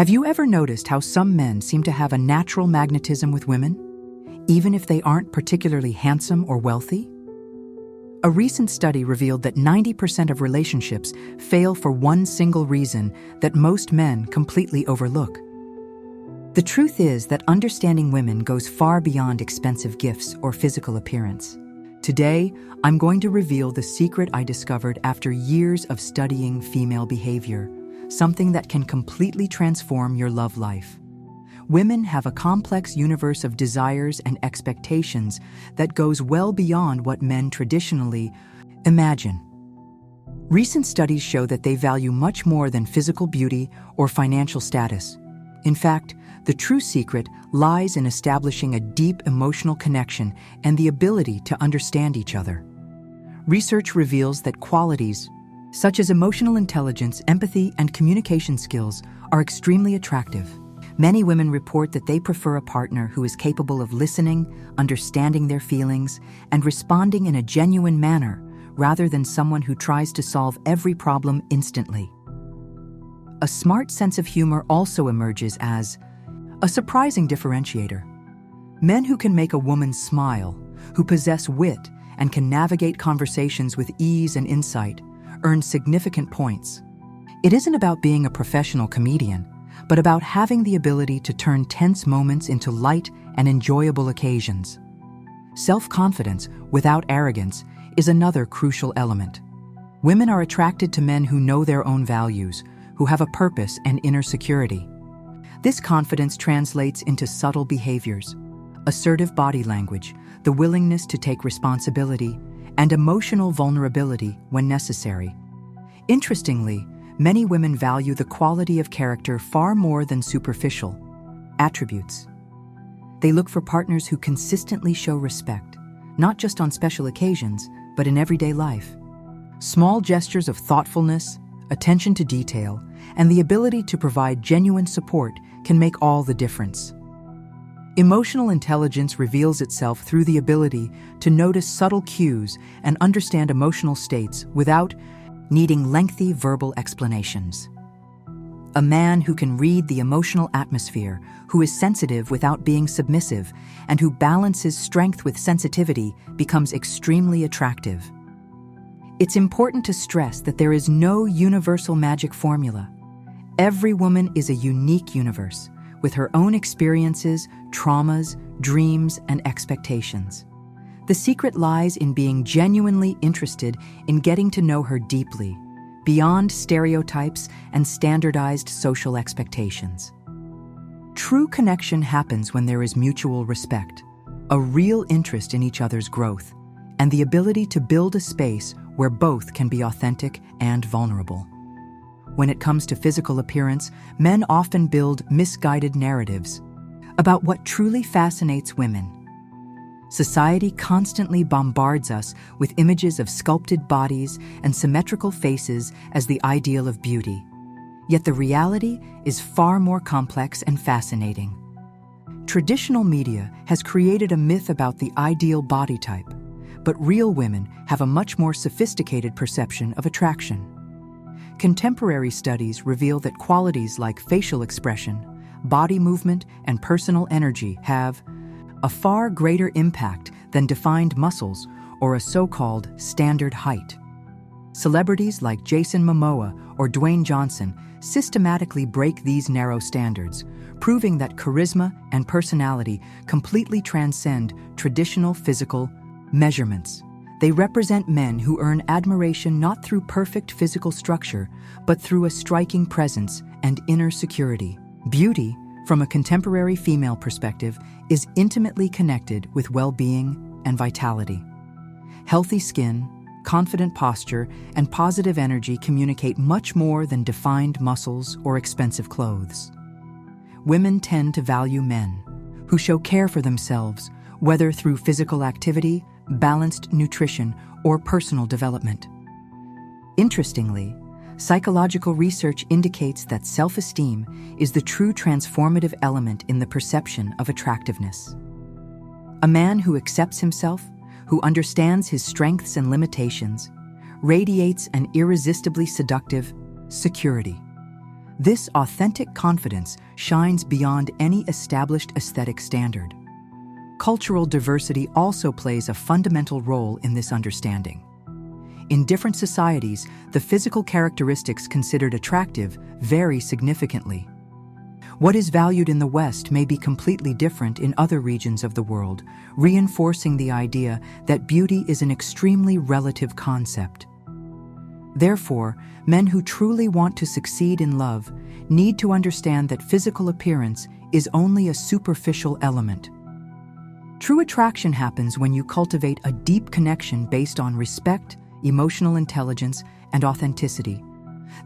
Have you ever noticed how some men seem to have a natural magnetism with women, even if they aren't particularly handsome or wealthy? A recent study revealed that 90% of relationships fail for one single reason that most men completely overlook. The truth is that understanding women goes far beyond expensive gifts or physical appearance. Today, I'm going to reveal the secret I discovered after years of studying female behavior, something that can completely transform your love life. Women have a complex universe of desires and expectations that goes well beyond what men traditionally imagine. Recent studies show that they value much more than physical beauty or financial status. In fact, the true secret lies in establishing a deep emotional connection and the ability to understand each other. Research reveals that qualities such as emotional intelligence, empathy, and communication skills are extremely attractive. Many women report that they prefer a partner who is capable of listening, understanding their feelings, and responding in a genuine manner, rather than someone who tries to solve every problem instantly. A smart sense of humor also emerges as a surprising differentiator. Men who can make a woman smile, who possess wit, and can navigate conversations with ease and insight, earn significant points. It isn't about being a professional comedian, but about having the ability to turn tense moments into light and enjoyable occasions. Self-confidence, without arrogance, is another crucial element. Women are attracted to men who know their own values, who have a purpose and inner security. This confidence translates into subtle behaviors, assertive body language, the willingness to take responsibility, and emotional vulnerability when necessary. Interestingly, many women value the quality of character far more than superficial attributes. They look for partners who consistently show respect, not just on special occasions, but in everyday life. Small gestures of thoughtfulness, attention to detail, and the ability to provide genuine support can make all the difference. Emotional intelligence reveals itself through the ability to notice subtle cues and understand emotional states without needing lengthy verbal explanations. A man who can read the emotional atmosphere, who is sensitive without being submissive, and who balances strength with sensitivity becomes extremely attractive. It's important to stress that there is no universal magic formula. Every woman is a unique universe, with her own experiences, traumas, dreams, and expectations. The secret lies in being genuinely interested in getting to know her deeply, beyond stereotypes and standardized social expectations. True connection happens when there is mutual respect, a real interest in each other's growth, and the ability to build a space where both can be authentic and vulnerable. When it comes to physical appearance, men often build misguided narratives about what truly fascinates women. Society constantly bombards us with images of sculpted bodies and symmetrical faces as the ideal of beauty. Yet the reality is far more complex and fascinating. Traditional media has created a myth about the ideal body type, but real women have a much more sophisticated perception of attraction. Contemporary studies reveal that qualities like facial expression, body movement, and personal energy have a far greater impact than defined muscles or a so-called standard height. Celebrities like Jason Momoa or Dwayne Johnson systematically break these narrow standards, proving that charisma and personality completely transcend traditional physical measurements. They represent men who earn admiration not through perfect physical structure, but through a striking presence and inner security. Beauty, from a contemporary female perspective, is intimately connected with well-being and vitality. Healthy skin, confident posture, and positive energy communicate much more than defined muscles or expensive clothes. Women tend to value men who show care for themselves, whether through physical activity, balanced nutrition, or personal development. Interestingly, psychological research indicates that self-esteem is the true transformative element in the perception of attractiveness. A man who accepts himself, who understands his strengths and limitations, radiates an irresistibly seductive security. This authentic confidence shines beyond any established aesthetic standard. Cultural diversity also plays a fundamental role in this understanding. In different societies, the physical characteristics considered attractive vary significantly. What is valued in the West may be completely different in other regions of the world, reinforcing the idea that beauty is an extremely relative concept. Therefore, men who truly want to succeed in love need to understand that physical appearance is only a superficial element. True attraction happens when you cultivate a deep connection based on respect, emotional intelligence, and authenticity.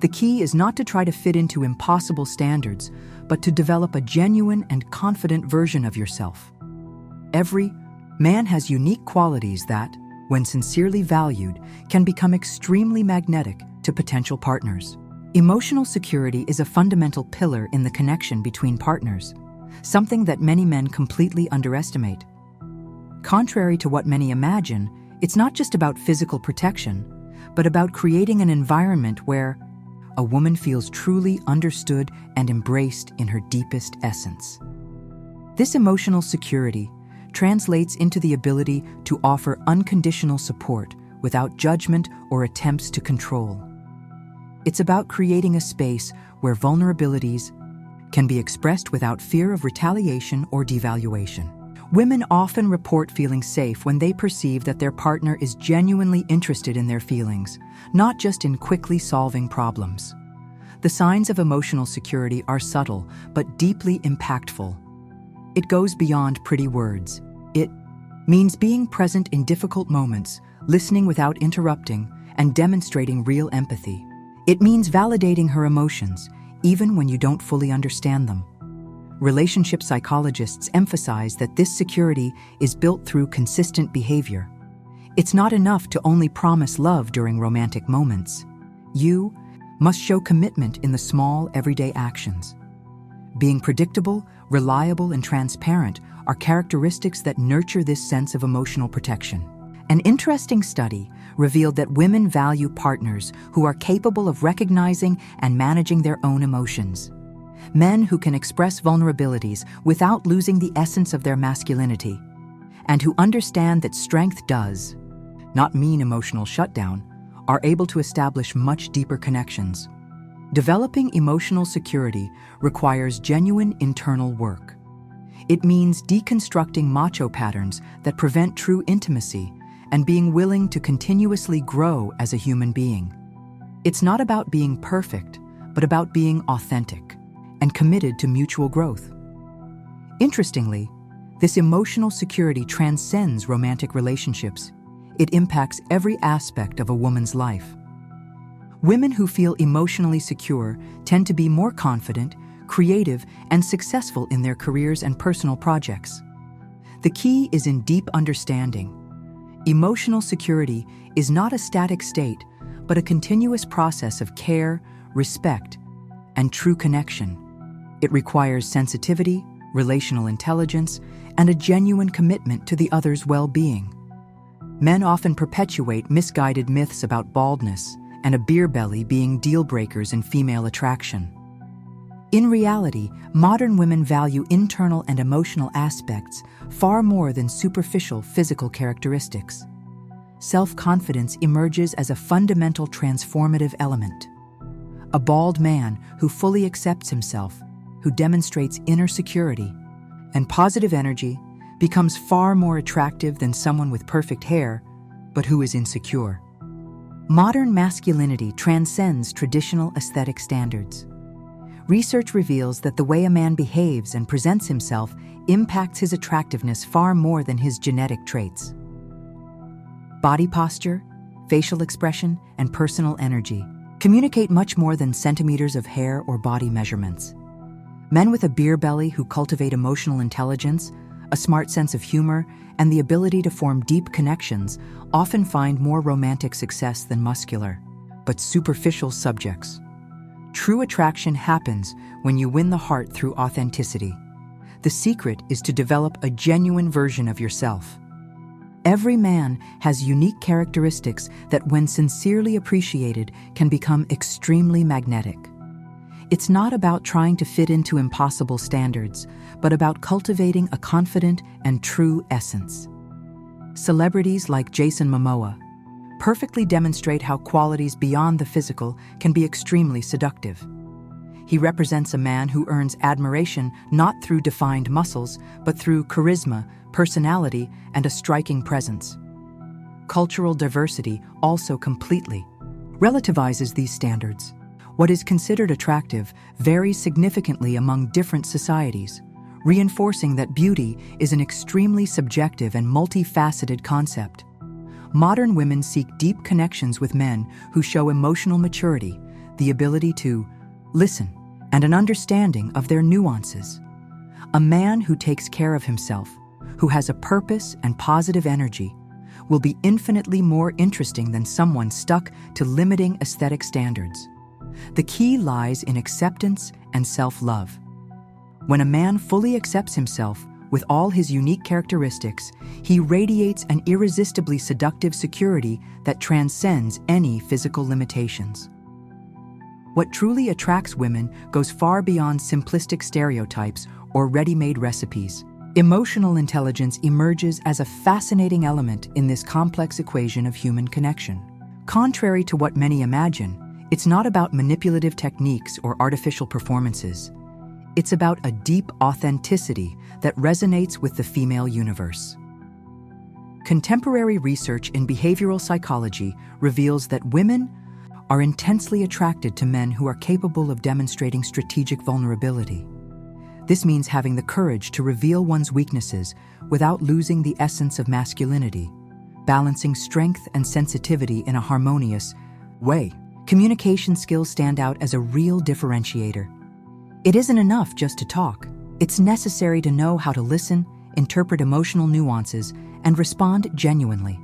The key is not to try to fit into impossible standards, but to develop a genuine and confident version of yourself. Every man has unique qualities that, when sincerely valued, can become extremely magnetic to potential partners. Emotional security is a fundamental pillar in the connection between partners, something that many men completely underestimate. Contrary to what many imagine, it's not just about physical protection, but about creating an environment where a woman feels truly understood and embraced in her deepest essence. This emotional security translates into the ability to offer unconditional support without judgment or attempts to control. It's about creating a space where vulnerabilities can be expressed without fear of retaliation or devaluation. Women often report feeling safe when they perceive that their partner is genuinely interested in their feelings, not just in quickly solving problems. The signs of emotional security are subtle but deeply impactful. It goes beyond pretty words. It means being present in difficult moments, listening without interrupting, and demonstrating real empathy. It means validating her emotions, even when you don't fully understand them. Relationship psychologists emphasize that this security is built through consistent behavior. It's not enough to only promise love during romantic moments. You must show commitment in the small, everyday actions. Being predictable, reliable, and transparent are characteristics that nurture this sense of emotional protection. An interesting study revealed that women value partners who are capable of recognizing and managing their own emotions. Men who can express vulnerabilities without losing the essence of their masculinity, and who understand that strength does not mean emotional shutdown, are able to establish much deeper connections. Developing emotional security requires genuine internal work. It means deconstructing macho patterns that prevent true intimacy and being willing to continuously grow as a human being. It's not about being perfect, but about being authentic and committed to mutual growth. Interestingly, this emotional security transcends romantic relationships. It impacts every aspect of a woman's life. Women who feel emotionally secure tend to be more confident, creative, and successful in their careers and personal projects. The key is in deep understanding. Emotional security is not a static state, but a continuous process of care, respect, and true connection. It requires sensitivity, relational intelligence, and a genuine commitment to the other's well-being. Men often perpetuate misguided myths about baldness and a beer belly being deal breakers in female attraction. In reality, modern women value internal and emotional aspects far more than superficial physical characteristics. Self-confidence emerges as a fundamental transformative element. A bald man who fully accepts himself, who demonstrates inner security and positive energy, becomes far more attractive than someone with perfect hair, but who is insecure. Modern masculinity transcends traditional aesthetic standards. Research reveals that the way a man behaves and presents himself impacts his attractiveness far more than his genetic traits. Body posture, facial expression, and personal energy communicate much more than centimeters of hair or body measurements. Men with a beer belly who cultivate emotional intelligence, a smart sense of humor, and the ability to form deep connections often find more romantic success than muscular, but superficial subjects. True attraction happens when you win the heart through authenticity. The secret is to develop a genuine version of yourself. Every man has unique characteristics that, when sincerely appreciated, can become extremely magnetic. It's not about trying to fit into impossible standards, but about cultivating a confident and true essence. Celebrities like Jason Momoa perfectly demonstrate how qualities beyond the physical can be extremely seductive. He represents a man who earns admiration not through defined muscles, but through charisma, personality, and a striking presence. Cultural diversity also completely relativizes these standards. What is considered attractive varies significantly among different societies, reinforcing that beauty is an extremely subjective and multifaceted concept. Modern women seek deep connections with men who show emotional maturity, the ability to listen, and an understanding of their nuances. A man who takes care of himself, who has a purpose and positive energy, will be infinitely more interesting than someone stuck to limiting aesthetic standards. The key lies in acceptance and self-love. When a man fully accepts himself with all his unique characteristics, he radiates an irresistibly seductive security that transcends any physical limitations. What truly attracts women goes far beyond simplistic stereotypes or ready-made recipes. Emotional intelligence emerges as a fascinating element in this complex equation of human connection. Contrary to what many imagine, it's not about manipulative techniques or artificial performances. It's about a deep authenticity that resonates with the female universe. Contemporary research in behavioral psychology reveals that women are intensely attracted to men who are capable of demonstrating strategic vulnerability. This means having the courage to reveal one's weaknesses without losing the essence of masculinity, balancing strength and sensitivity in a harmonious way. Communication skills stand out as a real differentiator. It isn't enough just to talk. It's necessary to know how to listen, interpret emotional nuances, and respond genuinely.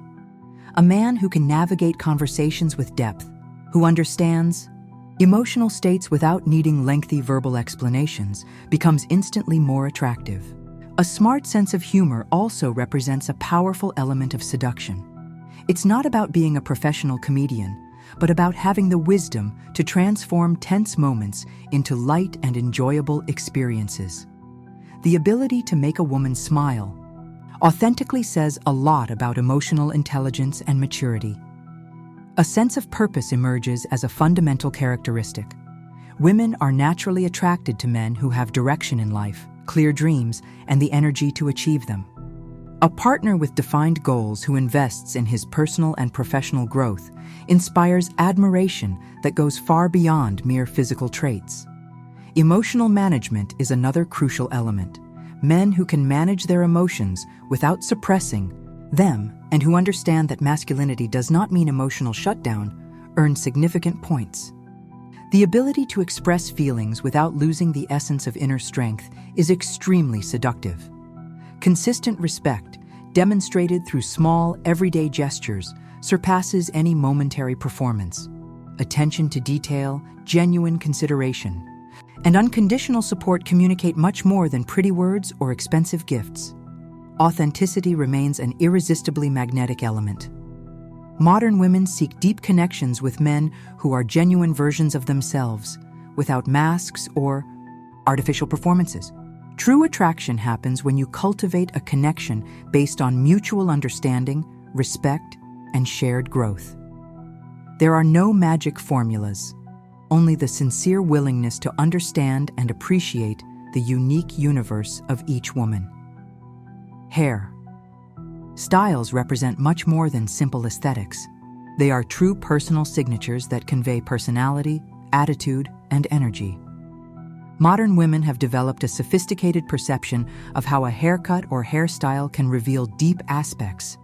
A man who can navigate conversations with depth, who understands emotional states without needing lengthy verbal explanations, becomes instantly more attractive. A smart sense of humor also represents a powerful element of seduction. It's not about being a professional comedian, but about having the wisdom to transform tense moments into light and enjoyable experiences. The ability to make a woman smile authentically says a lot about emotional intelligence and maturity. A sense of purpose emerges as a fundamental characteristic. Women are naturally attracted to men who have direction in life, clear dreams, and the energy to achieve them. A partner with defined goals who invests in his personal and professional growth inspires admiration that goes far beyond mere physical traits. Emotional management is another crucial element. Men who can manage their emotions without suppressing them and who understand that masculinity does not mean emotional shutdown earn significant points. The ability to express feelings without losing the essence of inner strength is extremely seductive. Consistent respect, demonstrated through small, everyday gestures, surpasses any momentary performance. Attention to detail, genuine consideration, and unconditional support communicate much more than pretty words or expensive gifts. Authenticity remains an irresistibly magnetic element. Modern women seek deep connections with men who are genuine versions of themselves, without masks or artificial performances. True attraction happens when you cultivate a connection based on mutual understanding, respect, and shared growth. There are no magic formulas, only the sincere willingness to understand and appreciate the unique universe of each woman. Hair. Styles represent much more than simple aesthetics. They are true personal signatures that convey personality, attitude, and energy. Modern women have developed a sophisticated perception of how a haircut or hairstyle can reveal deep aspects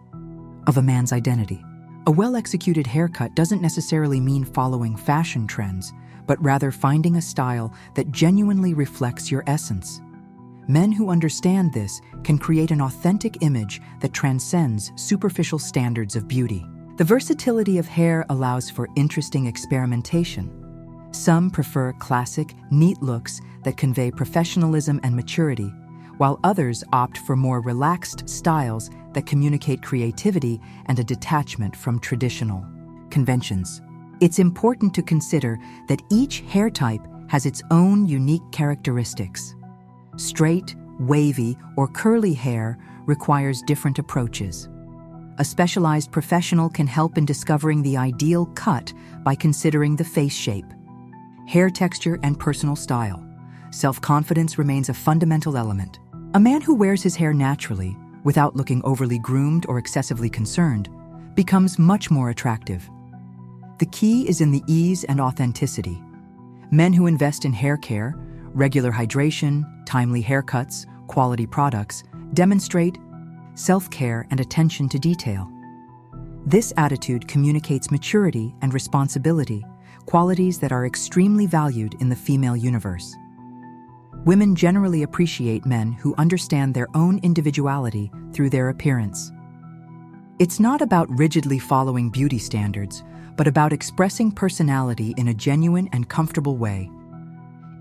of a man's identity. A well-executed haircut doesn't necessarily mean following fashion trends, but rather finding a style that genuinely reflects your essence. Men who understand this can create an authentic image that transcends superficial standards of beauty. The versatility of hair allows for interesting experimentation. Some prefer classic, neat looks that convey professionalism and maturity, while others opt for more relaxed styles that communicate creativity and a detachment from traditional conventions. It's important to consider that each hair type has its own unique characteristics. Straight, wavy, or curly hair requires different approaches. A specialized professional can help in discovering the ideal cut by considering the face shape, hair texture, and personal style. Self-confidence remains a fundamental element. A man who wears his hair naturally, without looking overly groomed or excessively concerned, becomes much more attractive. The key is in the ease and authenticity. Men who invest in hair care, regular hydration, timely haircuts, quality products, demonstrate self-care and attention to detail. This attitude communicates maturity and responsibility, qualities that are extremely valued in the female universe. Women generally appreciate men who understand their own individuality through their appearance. It's not about rigidly following beauty standards, but about expressing personality in a genuine and comfortable way.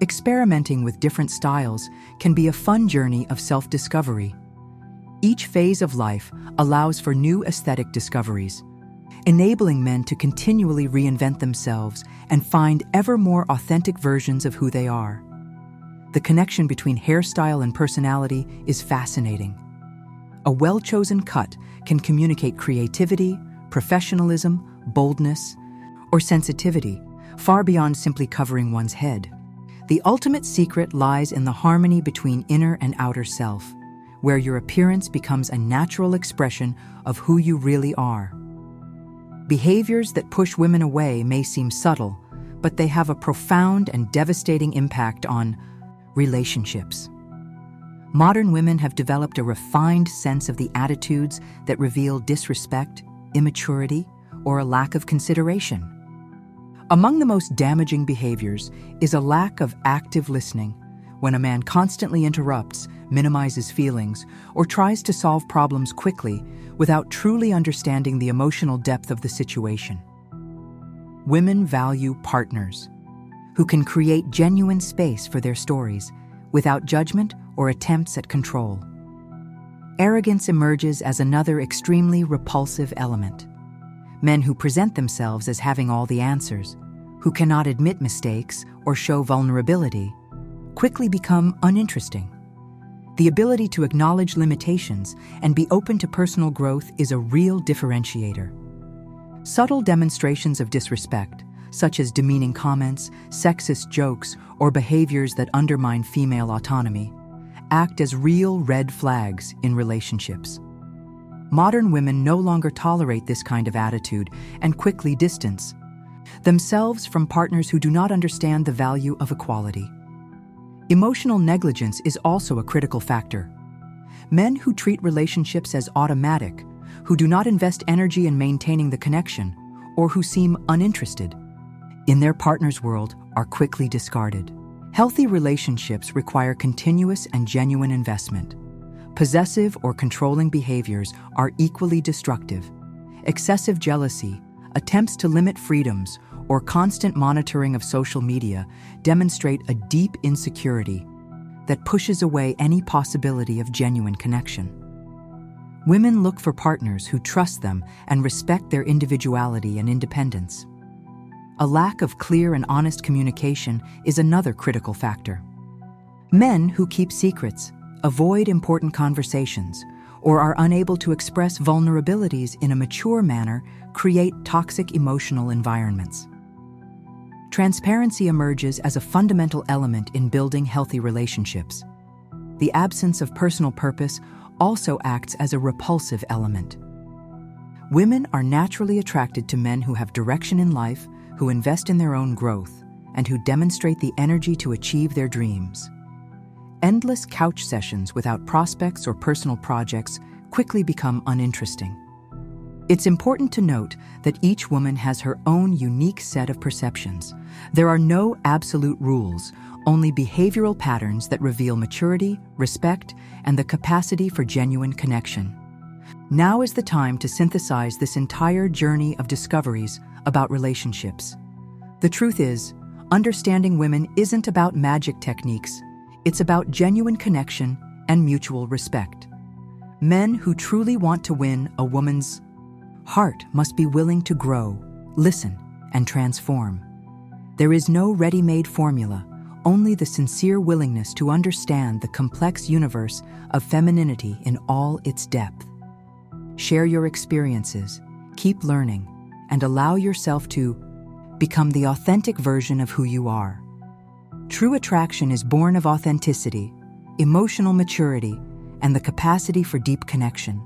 Experimenting with different styles can be a fun journey of self-discovery. Each phase of life allows for new aesthetic discoveries, enabling men to continually reinvent themselves and find ever more authentic versions of who they are. The connection between hairstyle and personality is fascinating. A well-chosen cut can communicate creativity, professionalism, boldness, or sensitivity, far beyond simply covering one's head. The ultimate secret lies in the harmony between inner and outer self, where your appearance becomes a natural expression of who you really are. Behaviors that push women away may seem subtle, but they have a profound and devastating impact on relationships. Modern women have developed a refined sense of the attitudes that reveal disrespect, immaturity, or a lack of consideration. Among the most damaging behaviors is a lack of active listening, when a man constantly interrupts, minimizes feelings, or tries to solve problems quickly without truly understanding the emotional depth of the situation. Women value partners who can create genuine space for their stories without judgment or attempts at control. Arrogance emerges as another extremely repulsive element. Men who present themselves as having all the answers, who cannot admit mistakes or show vulnerability, quickly become uninteresting. The ability to acknowledge limitations and be open to personal growth is a real differentiator. Subtle demonstrations of disrespect, such as demeaning comments, sexist jokes, or behaviors that undermine female autonomy, act as real red flags in relationships. Modern women no longer tolerate this kind of attitude and quickly distance themselves from partners who do not understand the value of equality. Emotional negligence is also a critical factor. Men who treat relationships as automatic, who do not invest energy in maintaining the connection, or who seem uninterested in their partner's world are quickly discarded. Healthy relationships require continuous and genuine investment. Possessive or controlling behaviors are equally destructive. Excessive jealousy, attempts to limit freedoms, or constant monitoring of social media demonstrate a deep insecurity that pushes away any possibility of genuine connection. Women look for partners who trust them and respect their individuality and independence. A lack of clear and honest communication is another critical factor. Men who keep secrets, avoid important conversations, or are unable to express vulnerabilities in a mature manner create toxic emotional environments. Transparency emerges as a fundamental element in building healthy relationships. The absence of personal purpose also acts as a repulsive element. Women are naturally attracted to men who have direction in life, who invest in their own growth, and who demonstrate the energy to achieve their dreams. Endless couch sessions without prospects or personal projects quickly become uninteresting. It's important to note that each woman has her own unique set of perceptions. There are no absolute rules, only behavioral patterns that reveal maturity, respect, and the capacity for genuine connection. Now is the time to synthesize this entire journey of discoveries about relationships. The truth is, understanding women isn't about magic techniques. It's about genuine connection and mutual respect. Men who truly want to win a woman's heart must be willing to grow, listen, and transform. There is no ready-made formula, only the sincere willingness to understand the complex universe of femininity in all its depth. Share your experiences, keep learning, and allow yourself to become the authentic version of who you are. True attraction is born of authenticity, emotional maturity, and the capacity for deep connection.